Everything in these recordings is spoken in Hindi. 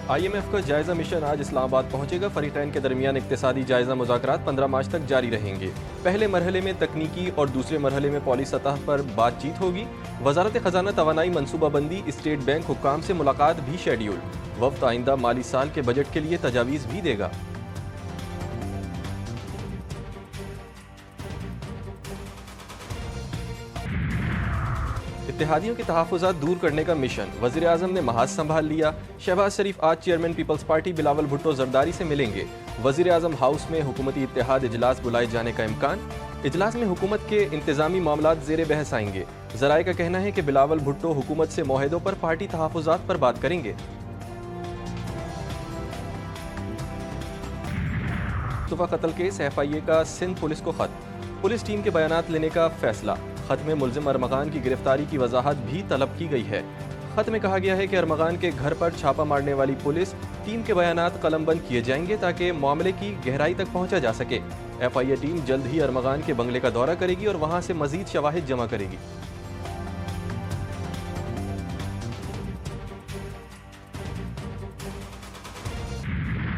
IMF का जायजा मिशन आज इस्लामाबाद पहुंचेगा। फरीकैन के दरमियान इक्तिसादी जायजा मुज़ाकरात 15 मार्च तक जारी रहेंगे। पहले मरहले में तकनीकी और दूसरे मरहले में पॉलिसी सतह पर बातचीत होगी। वजारत खजाना तवानाई मनसूबाबंदी, स्टेट बैंक हुक्काम से मुलाकात भी शेड्यूल। वफ्द आइंदा माली साल के बजट के लिए तजावीज़ भी देगा। इत्तेहादियों के तहफ़्फ़ुज़ात दूर करने का मिशन, वज़ीर आज़म ने महाज संभाल लिया। शहबाज शरीफ आज chairman People's Party Bilawal Bhutto Zardari से मिलेंगे। वज़ीर आज़म हाउस में हुकूमती इत्तेहाद इजलास बुलाए जाने का इम्कान। इजलास में हुकूमत के इंतज़ामी मामलात ज़ेर बहस आएंगे। ज़राए का कहना है कि बिलावल भुट्टो हुकूमत से मुआहदों पर पार्टी तहफ़्फ़ुज़ात पर बात करेंगे। मुस्तफ़ा कत्ल केस, FIA का सिंध पुलिस को खत। पुलिस टीम के बयानात लेने का फैसला। खत में मुल्ज़िम अरमगान की गिरफ्तारी की वजाहत भी तलब की गई है। खत में कहा गया है कि अरमगान के घर पर छापा मारने वाली पुलिस टीम के बयानात कलमबंद किए जाएंगे ताकि मामले की गहराई तक पहुंचा जा सके। FIA टीम जल्द ही अरमगान के बंगले का दौरा करेगी और वहां से मजीद शवाहिद जमा करेगी।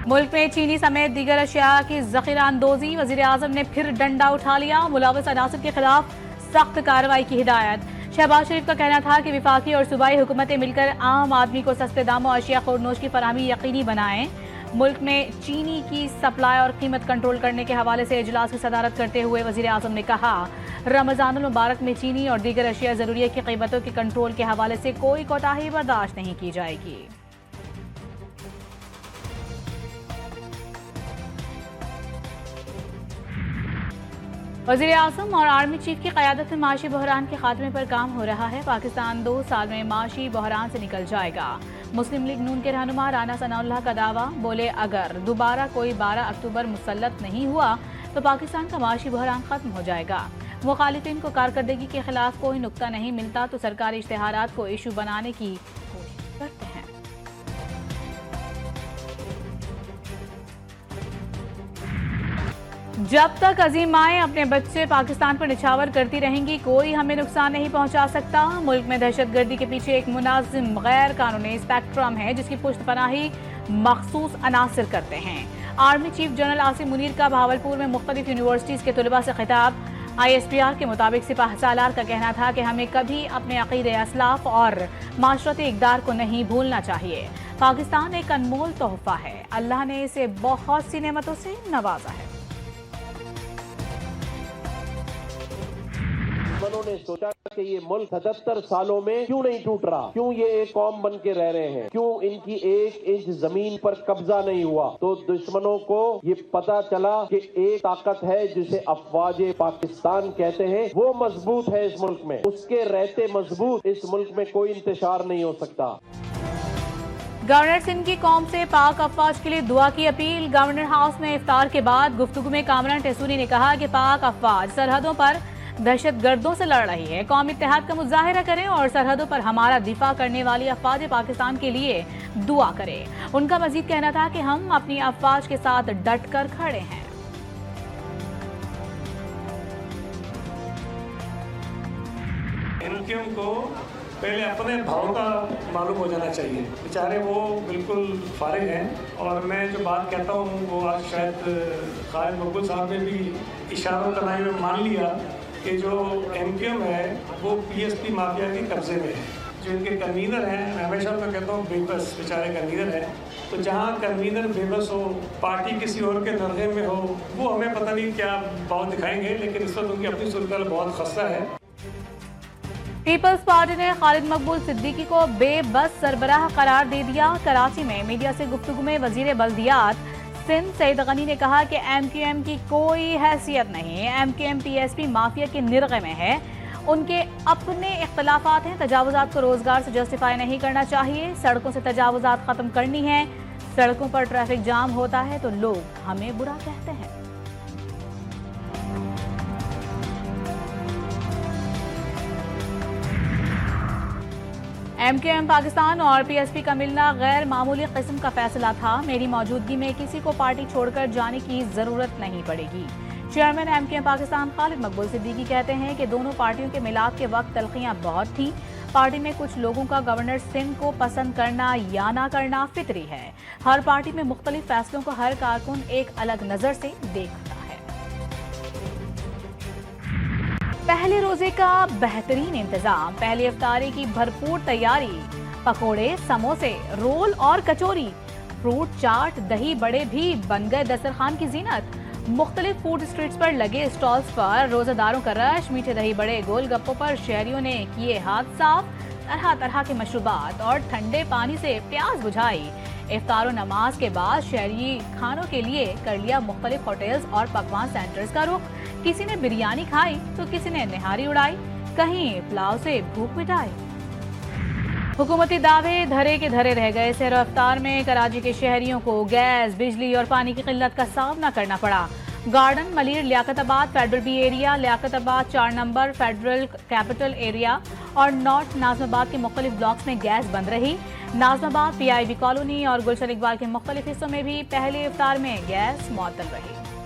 मुल्क में चीनी समेत दीगर अशिया की ज़ख़ीरा अंदोज़ी, वज़ीर आज़म ने फिर डंडा उठा लिया। मुलव्वस अनासर के खिलाफ सख्त कार्रवाई की हिदायत। शहबाज शरीफ का कहना था कि विफाकी और सूबाई हुकूमतें मिलकर आम आदमी को सस्ते दामों अशिया ख़ोरनोश की फराहमी यकीनी बनाएं। मुल्क में चीनी की सप्लाई और कीमत कंट्रोल करने के हवाले से इजलास की सदारत करते हुए वज़ीर आज़म ने कहा, रमज़ानुल मुबारक में चीनी और दीगर अशिया ज़रूरिया की कीमतों के कंट्रोल के हवाले से कोई कोताही बर्दाश्त नहीं की जाएगी। वज़ीर आज़म और आर्मी चीफ की क़यादत में माशी बहरान के खात्मे पर काम हो रहा है। पाकिस्तान 2 साल में माशी बहरान से निकल जाएगा। मुस्लिम लीग नून के रहनुमा राना सनाउल्लाह का दावा, बोले अगर दोबारा कोई 12 अक्टूबर मुसल्लत नहीं हुआ तो पाकिस्तान का माशी बहरान खत्म हो जाएगा। मुखालिफिन को कारकर्दगी के खिलाफ कोई नुक्ता नहीं मिलता तो सरकारी इश्तिहारात को इशू बनाने की कोशिश करते हैं। जब तक अजीम माएँ अपने बच्चे पाकिस्तान पर निछावर करती रहेंगी, कोई हमें नुकसान नहीं पहुंचा सकता। मुल्क में दहशतगर्दी के पीछे एक मुनाजिम गैर कानूनी स्पेक्ट्रम है जिसकी पुष्टपनाही मखसूस अनासिर करते हैं। Army chief general Asim Munir का भावलपुर में मुख्तलिफ यूनिवर्सिटीज़ के तलबा से खिताब। ISPR के मुताबिक सिपाह सालार का कहना था कि हमें कभी अपने अक़ीदे असलाफ और माशरती इक़दार को नहीं भूलना चाहिए। पाकिस्तान एक अनमोल तोहफ़ा है, अल्लाह ने इसे बहुत सी नेमतों से नवाजा है। उन्होंने सोचा कि ये मुल्क 77 सालों में क्यों नहीं टूट रहा, क्यों ये एक कौम बन के रह रहे हैं, क्यों इनकी 1 इंच जमीन पर कब्जा नहीं हुआ। तो दुश्मनों को ये पता चला कि एक ताकत है जिसे अफवाज पाकिस्तान कहते हैं, वो मजबूत है इस मुल्क में। उसके रहते मजबूत इस मुल्क में कोई इंतशार नहीं हो सकता। गवर्नर सिंध की कौम से पाक अफवाज के लिए दुआ की अपील। गवर्नर हाउस में इफ्तार के बाद गुफ्तगू में कामरान टेसूनी ने कहा कि पाक अफवाज सरहदों पर दहशतगर्दों से लड़ रही है, कौमी इत्तेहाद का मुजाहिरा करें और सरहदों पर हमारा दिफा करने वाली अफवाज पाकिस्तान के लिए दुआ करें। उनका मजीद कहना था कि हम अपनी अफवाज के साथ डट कर खड़े हैं। एमक्यूएम को पहले अपने भाव का मालूम हो जाना चाहिए। बेचारे वो बिल्कुल फारिग हैं और मैं जो बात कहता हूँ वो आज शायद खालिद मकबूल साहब ने भी इशारों तनाई में मान लिया कि जो एमक्यूएम है वो PSP माफिया के कब्जे में है। जो इनके कन्वीनर हैं, मैं हमेशा मैं कहता हूँ बेबस बेचारे कन्वीनर हैं। तो जहाँ कन्वीनर बेबस हो, पार्टी किसी और के नरगे में हो, वो हमें पता नहीं क्या बात दिखाएंगे, लेकिन इस वक्त उनकी अपनी सूरत बहुत खस्ता है। पीपल्स पार्टी ने खालिद मकबूल सिद्दीकी को बेबस सरबराह करार दे दिया। कराची में मीडिया से गुफ्तगू में वजीर बल्दियात सिंध सईद गनी ने कहा कि MQM की कोई हैसियत नहीं। MQM PSP माफिया के निर्गे में है, उनके अपने इख्तलाफात हैं। तजावुजात को रोजगार से जस्टिफाई नहीं करना चाहिए। सड़कों से तजावुजात खत्म करनी है। सड़कों पर ट्रैफिक जाम होता है तो लोग हमें बुरा कहते हैं। MQM पाकिस्तान और PSP का मिलना गैर मामूली किस्म का फैसला था। मेरी मौजूदगी में किसी को पार्टी छोड़कर जाने की जरूरत नहीं पड़ेगी। चेयरमैन MQM पाकिस्तान खालिद मकबूल सिद्दीकी कहते हैं कि दोनों पार्टियों के मिलाप के वक्त तलखियां बहुत थीं। पार्टी में कुछ लोगों का गवर्नर सिंह को पसंद करना या ना करना फितरी है। हर पार्टी में मुख्तलिफ फैसलों को हर कारकुन एक अलग नजर से देखता है। पहले रोजे का बेहतरीन इंतजाम, पहली इफ्तारी की भरपूर तैयारी, पकोड़े, समोसे, रोल और कचौरी, फ्रूट चाट, दही बड़े भी बन गए दस्तरखान की जीनत। मुख्तलिफ फूड स्ट्रीट्स पर लगे स्टॉल्स पर रोजादारों का रश, मीठे दही बड़े, गोलगप्पों पर शहरियों ने किए हाथ साफ, तरह तरह के मशरूबात और ठंडे पानी से प्यास बुझाई। इफ्तार और नमाज के बाद शहरी खानों के लिए कर लिया मुख्तलिफ होटल्स और पकवान सेंटर्स का रुख। किसी ने बिरयानी खाई तो किसी ने निहारी उड़ाई, कहीं पुलाव से भूख मिटाई। हुकूमती दावे धरे के धरे रह गए। सहर इफ्तार में कराची के शहरियों को गैस, बिजली और पानी की किल्लत का सामना करना पड़ा। Garden, Malir, Liaquatabad Federal B Area, Liaquatabad 4 number Federal Capital Area और नॉर्थ नाजमाबाद के मुख्तलिफ ब्लॉक्स में गैस बंद रही। नाजमाबाद, PIB कॉलोनी और गुलशन इकबाल के मुख्तलिफ हिस्सों में भी पहले इफ्तार में गैस मुअत्तल रही।